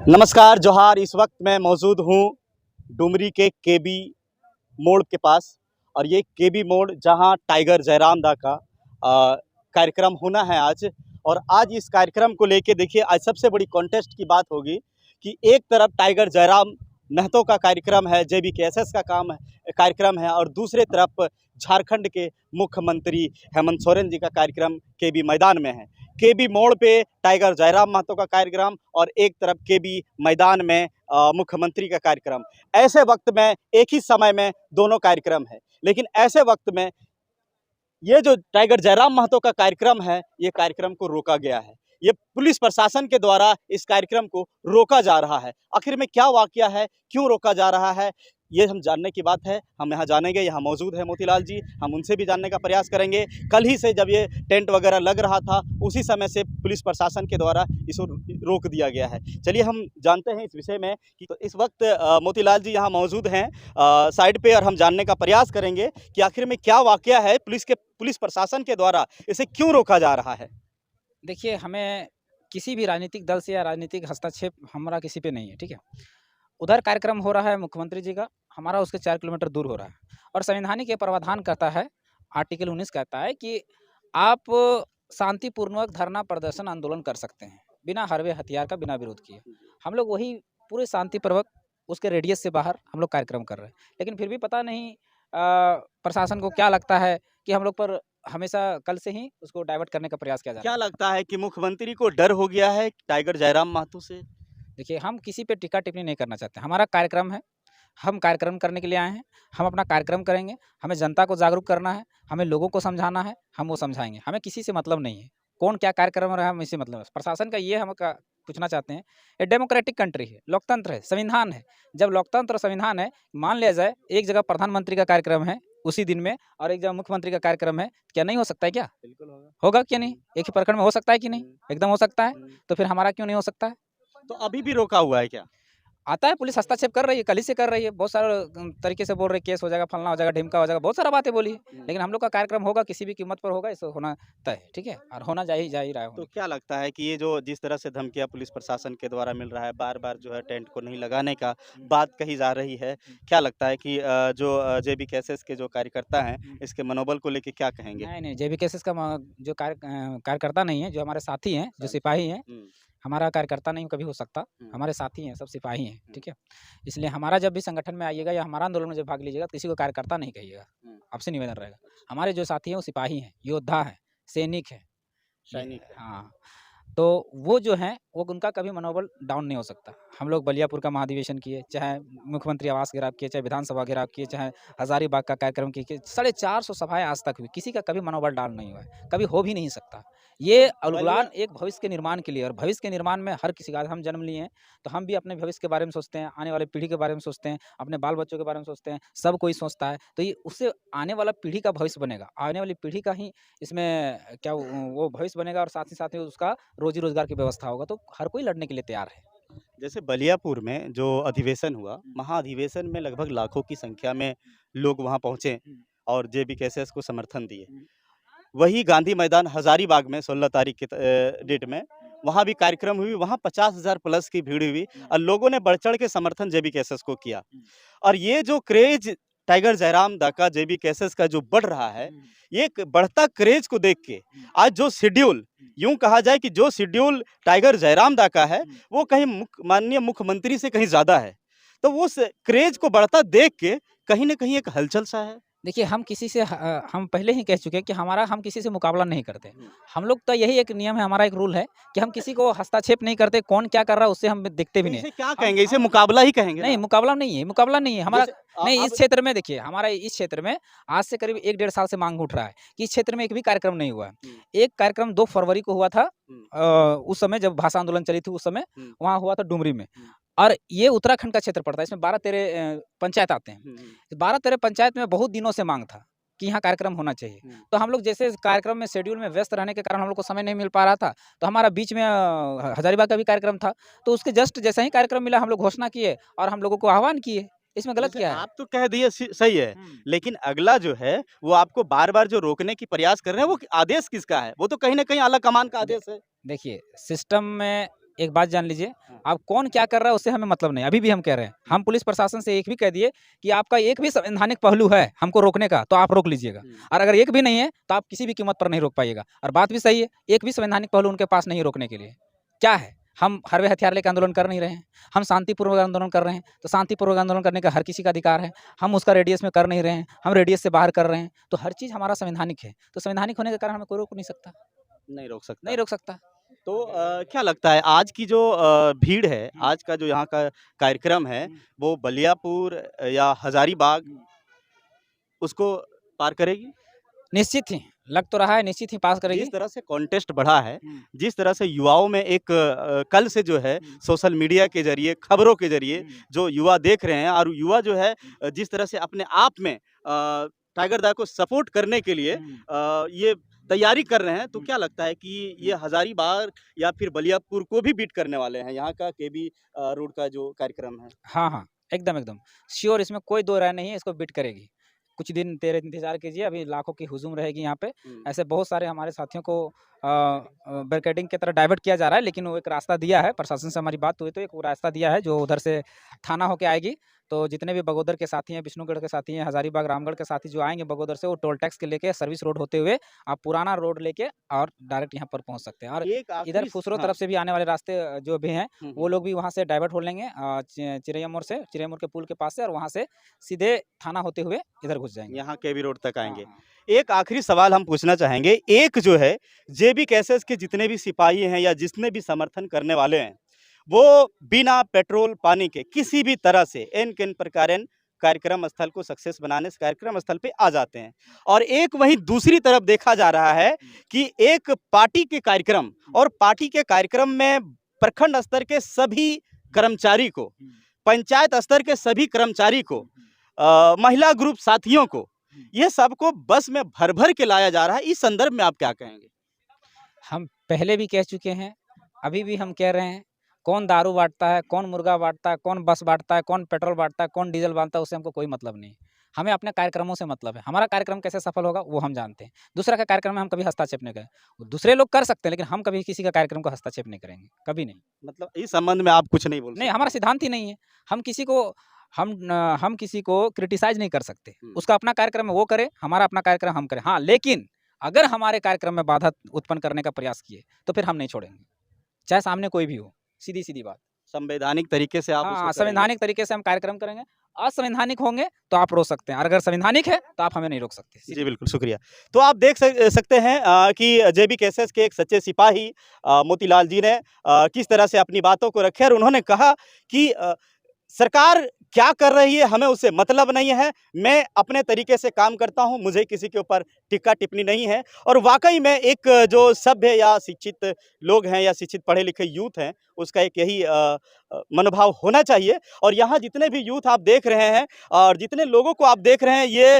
नमस्कार जोहार। इस वक्त मैं मौजूद हूँ डुमरी के केबी मोड़ के पास। और ये केबी मोड़ जहाँ टाइगर जयराम दा का कार्यक्रम होना है आज। और आज इस कार्यक्रम को लेके देखिए, आज सबसे बड़ी कॉन्टेस्ट की बात होगी कि एक तरफ टाइगर जयराम महतो का कार्यक्रम है, JBKSS का कार्यक्रम है, और दूसरे तरफ झारखंड के मुख्यमंत्री हेमंत सोरेन जी का कार्यक्रम केबी मैदान में है। केबी मोड़ पे टाइगर जयराम महतो का कार्यक्रम और एक तरफ केबी मैदान में मुख्यमंत्री का कार्यक्रम। ऐसे वक्त में एक ही समय में दोनों कार्यक्रम है, लेकिन ऐसे वक्त में ये जो टाइगर जयराम महतो का कार्यक्रम है, ये कार्यक्रम को रोका गया है। ये पुलिस प्रशासन के द्वारा इस कार्यक्रम को रोका जा रहा है। आखिर में क्या वाकया है, क्यों रोका जा रहा है, ये हम जानने की बात है। हम यहाँ जानेंगे। यहाँ मौजूद है मोतीलाल जी, हम उनसे भी जानने का प्रयास करेंगे। कल ही से जब ये टेंट वगैरह लग रहा था, उसी समय से पुलिस प्रशासन के द्वारा इसको रोक दिया गया है। चलिए हम जानते हैं इस विषय में कि तो इस वक्त मोतीलाल जी यहाँ मौजूद हैं साइड पे, और हम जानने का प्रयास करेंगे कि आखिर में क्या वाकया है, पुलिस प्रशासन के द्वारा इसे क्यों रोका जा रहा है। देखिए, हमें किसी भी राजनीतिक दल से या राजनीतिक हस्तक्षेप हमारा किसी पे नहीं है, ठीक है। उधर कार्यक्रम हो रहा है मुख्यमंत्री जी का, हमारा उसके 4 किलोमीटर दूर हो रहा है। और संवैधानिक ये प्रावधान कहता है, आर्टिकल 19 कहता है कि आप शांतिपूर्वक धरना प्रदर्शन आंदोलन कर सकते हैं बिना हरवे हथियार का, बिना विरोध किए। हम लोग वही पूरे शांतिपूर्वक उसके रेडियस से बाहर हम लोग कार्यक्रम कर रहे हैं। लेकिन फिर भी पता नहीं प्रशासन को क्या लगता है कि हम लोग पर हमेशा कल से ही उसको डाइवर्ट करने का प्रयास किया जा रहा क्या है। लगता है कि मुख्यमंत्री को डर हो गया है टाइगर जयराम महतो से? देखिए, हम किसी पे टीका टिप्पणी नहीं करना चाहते। हमारा कार्यक्रम है, हम कार्यक्रम करने के लिए आए हैं। हम अपना कार्यक्रम करेंगे। हमें जनता को जागरूक करना है, हमें लोगों को समझाना है, हम वो समझाएँगे। हमें किसी से मतलब नहीं है, कौन क्या कार्यक्रम हो रहा है, हमें इससे मतलब है। प्रशासन का ये हम का पूछना चाहते हैं, ये डेमोक्रेटिक कंट्री है, लोकतंत्र है, संविधान है। जब लोकतंत्र और संविधान है, मान लिया जाए एक जगह प्रधानमंत्री का कार्यक्रम है उसी दिन में और एक जगह मुख्यमंत्री का कार्यक्रम है, क्या नहीं हो सकता है क्या? बिल्कुल होगा। होगा क्यों नहीं? एक ही प्रखंड में हो सकता है कि नहीं? एकदम हो सकता है। तो फिर हमारा क्यों नहीं हो सकता है? तो अभी भी रोका हुआ है क्या? आता है, पुलिस हस्तक्षेप कर रही है, कल ही से कर रही है। बहुत सारे तरीके से बोल रही है, केस हो जाएगा, फलना हो जाएगा, ढिमका हो जाएगा, बहुत सारा बातें बोली है। लेकिन हम लोग का कार्यक्रम होगा, किसी भी कीमत पर होगा, इसको होना तय है, ठीक है? और होना जा ही रहा है तो होने। क्या लगता है कि ये जो जिस तरह से धमकियाँ पुलिस प्रशासन के द्वारा मिल रहा है, बार-बार जो है टेंट को नहीं लगाने का बात कही जा रही है, क्या लगता है कि जो JBKSS के जो कार्यकर्ता हैं, इसके मनोबल को लेके क्या कहेंगे? नहीं, JBKSS का जो कार्यकर्ता नहीं है, जो हमारे साथी हैं, जो सिपाही हैं, हुँ, हमारा कार्यकर्ता नहीं कभी हो सकता। हुँ, हमारे साथी हैं, सब सिपाही हैं, हुँ, ठीक है? इसलिए हमारा जब भी संगठन में आइएगा या हमारा आंदोलन में जब भाग लीजिएगा, तो किसी को कार्यकर्ता नहीं कहिएगा। हुँ। आपसे निवेदन रहेगा। हमारे जो साथी हैं, वो सिपाही हैं, योद्धा हैं, सैनिक हैं। ये सैनिक है। हाँ, तो वो जो हैं, वो उनका कभी मनोबल डाउन नहीं हो सकता। हम लोग बलियापुर का महाधिवेशन किए, चाहे मुख्यमंत्री आवास घेराव किए, चाहे विधानसभा घेराव किए, चाहे हज़ारीबाग का कार्यक्रम किए, 450 सभाएँ आज तक हुई, किसी का कभी मनोबल डाउन नहीं हुआ है, कभी हो भी नहीं सकता। ये बलिया उलगुलान एक भविष्य के निर्माण के लिए, और भविष्य के निर्माण में हर किसी का, हम जन्म लिए हैं, तो हम भी अपने भविष्य के बारे में सोचते हैं, आने वाली पीढ़ी के बारे में सोचते हैं, अपने बाल-बच्चों के बारे में सोचते हैं, सब कोई सोचता है। तो ये उससे आने वाला पीढ़ी का भविष्य बनेगा, आने वाली पीढ़ी का ही इसमें क्या वो भविष्य बनेगा, और साथ ही उसका रोज़ी-रोज़गार की व्यवस्था होगा, तो हर कोई लड़ने के लिए तैयार है। जैसे बलियापुर में जो अधिवेशन हुआ, महाधिवेशन में लगभग लाखों की संख्या में लोग वहाँ पहुँचे और JBKSS को समर्थन दिए। वही गांधी मैदान हज़ारीबाग में 16 तारीख के डेट में वहाँ भी कार्यक्रम हुई, वहाँ 50,000 प्लस की भीड़ हुई और लोगों ने बढ़-चढ़ के समर्थन JBKSS को किया। और ये जो क्रेज़ टाइगर जयराम दा का JBKSS का जो बढ़ रहा है, ये एक बढ़ता क्रेज़ को देख के आज जो शेड्यूल, यूँ कहा जाए कि जो शेड्यूल टाइगर जयराम दा का है, वो कहीं माननीय मुख्यमंत्री से कहीं ज़्यादा है। तो उस क्रेज़ को बढ़ता देख के कहीं न कहीं एक हलचल सा है। देखिए, हम पहले ही कह चुके हैं कि हम किसी से मुकाबला नहीं करते। हम लोग का यही एक नियम है, हमारा एक रूल है कि हम किसी को हस्तक्षेप नहीं करते, कौन क्या कर रहा है उससे हम देखते भी तो नहीं। इसे क्या हम कहेंगे? इसे हम मुकाबला ही कहेंगे नहीं, ना? मुकाबला नहीं है हमारा। जैसे नहीं, इस अब क्षेत्र में देखिए, हमारा इस क्षेत्र में आज से करीब 1 डेढ़ साल से माँग उठ रहा है कि इस क्षेत्र में एक भी कार्यक्रम नहीं हुआ है। हुँ, एक कार्यक्रम 2 फरवरी को हुआ था, हुँ, उस समय जब भाषा आंदोलन चली थी, उस समय हुँ, वहाँ हुआ था डुमरी में। हुँ, और ये उत्तराखंड का क्षेत्र पड़ता है, इसमें 12-13 पंचायत आते हैं। हुँ, हुँ, 12-13 पंचायत में बहुत दिनों से माँग था कि यहाँ कार्यक्रम होना चाहिए। हुँ। तो हम लोग जैसे इस कार्यक्रम में शेड्यूल में व्यस्त रहने के कारण हम लोग को समय नहीं मिल पा रहा था, तो हमारा बीच में हज़ारीबाग का भी कार्यक्रम था, तो उसके जस्ट जैसा ही कार्यक्रम मिला, हम लोग घोषणा किए और हम लोगों को आह्वान किए। इसमें गलत जैसे क्या है? आप तो कह दिए सही है, हुँ। लेकिन अगला जो है वो आपको बार-बार जो रोकने की प्रयास कर रहे हैं वो आदेश किसका है? वो तो कहीं न कहीं आला कमान का दे आदेश है। देखिए, सिस्टम में एक बात जान लीजिए, हाँ। अब कौन क्या कर रहा है उससे हमें मतलब नहीं। अभी भी हम कह रहे हैं, हम पुलिस प्रशासन से एक भी कह दिए कि आपका एक भी संवैधानिक पहलू है हमको रोकने का, तो आप रोक लीजिएगा। और अगर एक भी नहीं है, तो आप किसी भी कीमत पर नहीं रोक पाइएगा। और बात भी सही है, एक भी संवैधानिक पहलू उनके पास नहीं रोकने के लिए। क्या है? हम हरवे हथियार लेकर आंदोलन कर नहीं रहे हैं, हम शांतिपूर्वक आंदोलन कर रहे हैं, तो शांतिपूर्वक आंदोलन करने का हर किसी का अधिकार है। हम उसका रेडियस में कर नहीं रहे हैं, हम रेडियस से बाहर कर रहे हैं, तो हर चीज़ हमारा संवैधानिक है। तो संवैधानिक होने के कारण हमें कोई रोक नहीं सकता, नहीं रोक सकता। नहीं रोक सकता। तो क्या लगता है आज की जो भीड़ है, हुँ। आज का जो यहाँ का कार्यक्रम है, हुँ। वो बलियापुर या हज़ारीबाग हुँ। उसको पार करेगी? निश्चित ही, लग तो रहा है निश्चित ही पास करेगी। जिस तरह से कॉन्टेस्ट बढ़ा है, हुँ। जिस तरह से युवाओं में एक कल से जो है हुँ। सोशल मीडिया के ज़रिए, खबरों के ज़रिए हुँ। जो युवा देख रहे हैं और युवा जो है जिस तरह से अपने आप में टाइगर दा को सपोर्ट करने के लिए हुँ। ये तैयारी कर रहे हैं, तो हुँ। क्या लगता है कि ये हज़ारीबाग या फिर बलियापुर को भी बीट करने वाले हैं, यहाँ का केबी रोड का जो कार्यक्रम है? हाँ, हाँ, एकदम, एकदम। श्योर इसमें कोई दो राय नहीं है, इसको बीट करेगी। कुछ दिन तेरे इंतज़ार कीजिए, अभी लाखों की हुजूम रहेगी यहाँ पे। हुँ। ऐसे बहुत सारे हमारे साथियों को बैरिकेडिंग की तरफ डाइवर्ट किया जा रहा है, लेकिन वो एक रास्ता दिया है, प्रशासन से हमारी बात हुई तो एक वो रास्ता दिया है, जो उधर से थाना होके आएगी। तो जितने भी बगोदर के साथी हैं, विष्णुगढ़ के साथी हैं, हज़ारीबाग, रामगढ़ के साथी जो आएँगे बगोदर से, वो टोल टैक्स के लेके सर्विस रोड होते हुए आप पुराना रोड लेके और डायरेक्ट यहाँ पर पहुँच सकते हैं। और एक इधर आखिरी स फुसरो हाँ। तरफ से भी आने वाले रास्ते जो भी हैं, हुँ, वो हुँ। लोग भी वहाँ से डाइवर्ट हो लेंगे चिरैया मोड़ से, चिरैया मोड़ के पुल के पास से, और वहाँ से सीधे थाना होते हुए इधर घुस जाएँगे। यहाँ केबी रोड तक हाँ, आएँगे। हाँ। एक आखिरी सवाल हम पूछना चाहेंगे, एक जो है जेबी कैसेस के जितने भी सिपाही हैं या जितने भी समर्थन करने वाले हैं, वो बिना पेट्रोल पानी के किसी भी तरह से एन-केन प्रकारेण कार्यक्रम स्थल को सक्सेस बनाने से कार्यक्रम स्थल पे आ जाते हैं। और एक वहीं दूसरी तरफ देखा जा रहा है कि एक पार्टी के कार्यक्रम और पार्टी के कार्यक्रम में प्रखंड स्तर के सभी कर्मचारी को, पंचायत स्तर के सभी कर्मचारी को, महिला ग्रुप साथियों को, ये सबको बस में भर-भर के लाया जा रहा है। इस संदर्भ में आप क्या कहेंगे? हम पहले भी कह चुके हैं, अभी भी हम कह रहे हैं, कौन दारू बाँटता है, कौन मुर्गा बाँटता है, कौन बस बाँटता है, कौन पेट्रोल बाँटता है, कौन डीज़ल बाँटता है, उससे हमको कोई मतलब नहीं है। हमें अपने कार्यक्रमों से मतलब है। हमारा कार्यक्रम कैसे सफल होगा, वो हम जानते हैं। दूसरा का कार्यक्रम में हम कभी हस्तक्षेप नहीं करें। दूसरे लोग कर सकते हैं, लेकिन हम कभी किसी का कार्यक्रम का हस्तक्षेप नहीं करेंगे, कभी नहीं। मतलब इस संबंध में आप कुछ नहीं बोल नहीं, सकते हमारा हैं। सिद्धांत ही नहीं है। हम किसी को क्रिटिसाइज़ नहीं कर सकते। हुँ। उसका अपना कार्यक्रम है वो करे, हमारा अपना कार्यक्रम हम करें। हाँ, लेकिन अगर हमारे कार्यक्रम में बाधा उत्पन्न करने का प्रयास किए, तो फिर हम नहीं छोड़ेंगे। चाहे सामने कोई भी हो, सीधी-सीधी बात। संवैधानिक तरीके से आप उसको हाँ, करेंगे। संवैधानिक तरीके से हम कार्यक्रम करेंगे। असंवैधानिक होंगे, तो आप रोक सकते हैं, और अगर संवैधानिक है, तो आप हमें नहीं रोक सकते। जी, सीधी बिल्कुल, शुक्रिया। तो आप देख सकते हैं कि जेबी कैसेस के एक सच्चे सिपाही मोतीलाल जी ने किस तरह से अपनी बातों को रखे और उन्होंने कहा कि सरकार क्या कर रही है हमें उससे मतलब नहीं है, मैं अपने तरीके से काम करता हूँ, मुझे किसी के ऊपर टिक्का-टिप्पणी नहीं है। और वाक़ई में एक जो सभ्य या शिक्षित लोग हैं या शिक्षित पढ़े-लिखे यूथ हैं, उसका एक यही मनोभाव होना चाहिए। और यहाँ जितने भी यूथ आप देख रहे हैं और जितने लोगों को आप देख रहे हैं, ये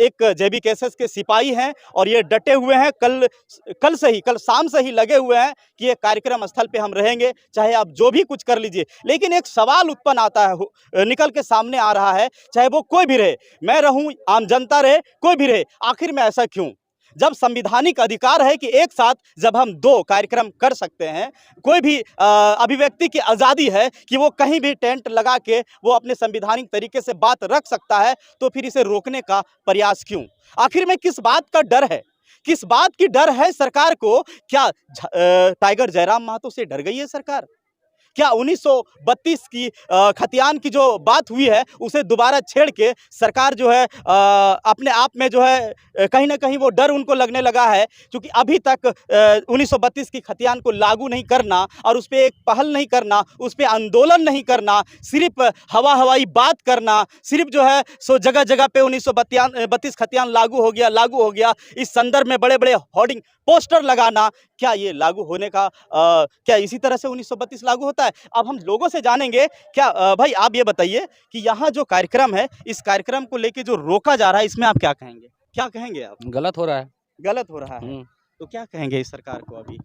एक जेबी कैसेस के सिपाही हैं और ये डटे हुए हैं। कल शाम से ही लगे हुए हैं कि ये कार्यक्रम स्थल पे हम रहेंगे, चाहे आप जो भी कुछ कर लीजिए। लेकिन एक सवाल उत्पन्न आता है, निकल के सामने आ रहा है, चाहे वो कोई भी रहे, मैं रहूं, आम जनता रहे, कोई भी रहे, आखिर में ऐसा क्यों? जब संविधानिक अधिकार है कि एक साथ जब हम 2 कार्यक्रम कर सकते हैं, कोई भी अभिव्यक्ति की आज़ादी है कि वो कहीं भी टेंट लगा के वो अपने संवैधानिक तरीके से बात रख सकता है, तो फिर इसे रोकने का प्रयास क्यों? आखिर में किस बात का डर है? किस बात की डर है सरकार को? क्या टाइगर जयराम महतो से डर गई है सरकार? क्या 1932 की खतियान की जो बात हुई है उसे दोबारा छेड़ के सरकार जो है अपने आप में जो है कहीं न कहीं वो डर उनको लगने लगा है, क्योंकि अभी तक 1932 की खतियान को लागू नहीं करना और उस पे एक पहल नहीं करना, उस पे आंदोलन नहीं करना, सिर्फ़ हवा-हवाई बात करना, सिर्फ़ जो है सो जगह-जगह पे 1932 खतियान लागू हो गया, इस संदर्भ में बड़े-बड़े होर्डिंग पोस्टर लगाना, क्या ये लागू होने का क्या इसी तरह से 1932 लागू होता है? अब हम लोगों से जानेंगे। क्या भाई आप ये बताइए कि यहाँ जो कार्यक्रम है, इस कार्यक्रम को लेके जो रोका जा रहा है, इसमें आप क्या कहेंगे? क्या कहेंगे आप? गलत हो रहा है। गलत हो रहा है, हुँ, तो क्या कहेंगे इस सरकार को अभी?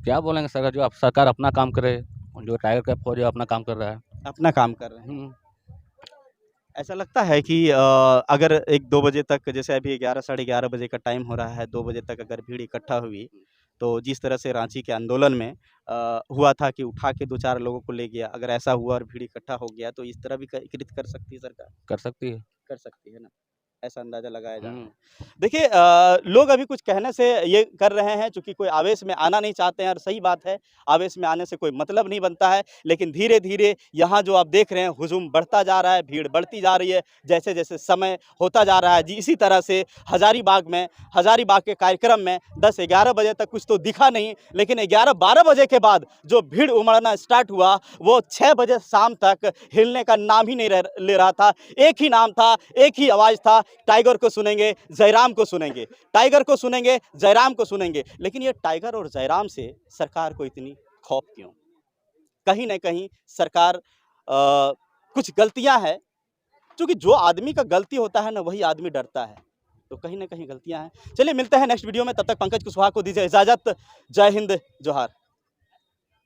क्या बोलेंगे सरकार जो अब सरकार अपना काम करे, जो टाइगर कैफ फौज है अपना काम कर रहा है। अपना काम कर रहे हैं। हुँ, ऐसा लगता है कि अगर 1-2 बजे तक, जैसे अभी 11 साढ़े 11 बजे का टाइम हो रहा है, 2 बजे तक अगर भीड़ इकट्ठा हुई, तो जिस तरह से रांची के आंदोलन में हुआ था कि उठा के 2-4 लोगों को ले गया, अगर ऐसा हुआ और भीड़ इकट्ठा हो गया तो इस तरह भी कृत कर सकती है सरकार? कर सकती है। कर सकती है ना, ऐसा अंदाजा लगाया जा रहा हम्म, है। देखिए लोग अभी कुछ कहने से ये कर रहे हैं चूँकि कोई आवेश में आना नहीं चाहते हैं और सही बात है, आवेश में आने से कोई मतलब नहीं बनता है। लेकिन धीरे-धीरे यहाँ जो आप देख रहे हैं हुजूम बढ़ता जा रहा है, भीड़ बढ़ती जा रही है, जैसे-जैसे समय होता जा रहा है। जी इसी तरह से हज़ारीबाग के कार्यक्रम में 10-11 बजे तक कुछ तो दिखा नहीं, लेकिन 11-12 बजे के बाद जो भीड़ उमड़ना स्टार्ट हुआ, वो 6 बजे शाम तक हिलने का नाम ही नहीं ले रहा था। एक ही नाम था, एक ही आवाज़ था, टाइगर को सुनेंगे, जयराम को सुनेंगे, टाइगर को सुनेंगे, जयराम को सुनेंगे। लेकिन ये टाइगर और जयराम से सरकार को इतनी खौफ क्यों? कहीं न कहीं सरकार कुछ गलतियाँ हैं, क्योंकि जो आदमी का गलती होता है ना, वही आदमी डरता है। तो कहीं न कहीं गलतियाँ हैं। चलिए मिलते हैं नेक्स्ट वीडियो में, तब तक पंकज कुशवाहा को दीजिए इजाज़त। जय हिंद, जोहार।